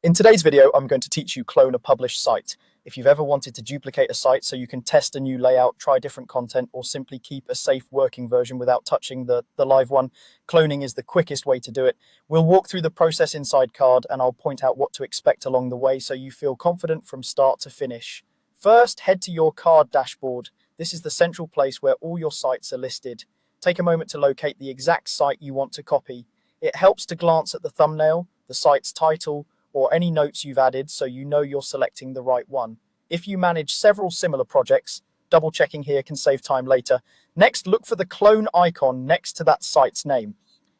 In today's video, I'm going to teach you clone a published site. If you've ever wanted to duplicate a site so you can test a new layout, try different content, or simply keep a safe working version without touching the live one, cloning is the quickest way to do it. We'll walk through the process inside Carrd, and I'll point out what to expect along the way so you feel confident from start to finish. First, head to your Carrd dashboard. This is the central place where all your sites are listed. Take a moment to locate the exact site you want to copy. It helps to glance at the thumbnail, the site's title, or any notes you've added so you know you're selecting the right one. If you manage several similar projects, double checking here can save time later. Next, look for the clone icon next to that site's name.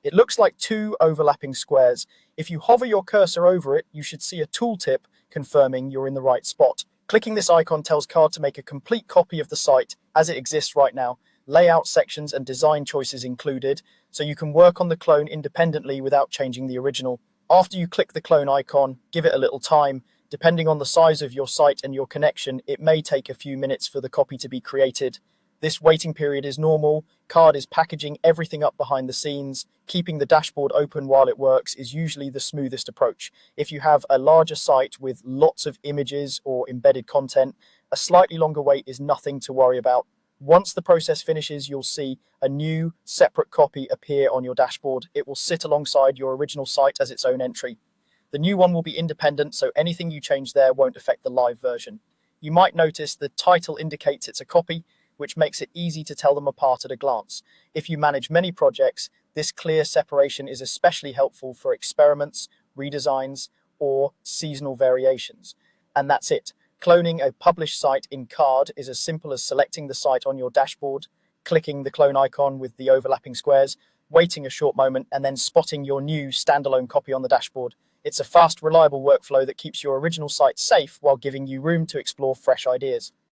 It looks like two overlapping squares. If you hover your cursor over it, you should see a tooltip confirming you're in the right spot. Clicking this icon tells Carrd to make a complete copy of the site as it exists right now, layout sections and design choices included, so you can work on the clone independently without changing the original. After you click the clone icon, give it a little time. Depending on the size of your site and your connection, it may take a few minutes for the copy to be created. This waiting period is normal. Carrd is packaging everything up behind the scenes. Keeping the dashboard open while it works is usually the smoothest approach. If you have a larger site with lots of images or embedded content, a slightly longer wait is nothing to worry about. Once the process finishes, you'll see a new, separate copy appear on your dashboard. It will sit alongside your original site as its own entry. The new one will be independent, so anything you change there won't affect the live version. You might notice the title indicates it's a copy, which makes it easy to tell them apart at a glance. If you manage many projects, this clear separation is especially helpful for experiments, redesigns, or seasonal variations. And that's it. Cloning a published site in Carrd is as simple as selecting the site on your dashboard, clicking the clone icon with the overlapping squares, waiting a short moment, and then spotting your new standalone copy on the dashboard. It's a fast, reliable workflow that keeps your original site safe while giving you room to explore fresh ideas.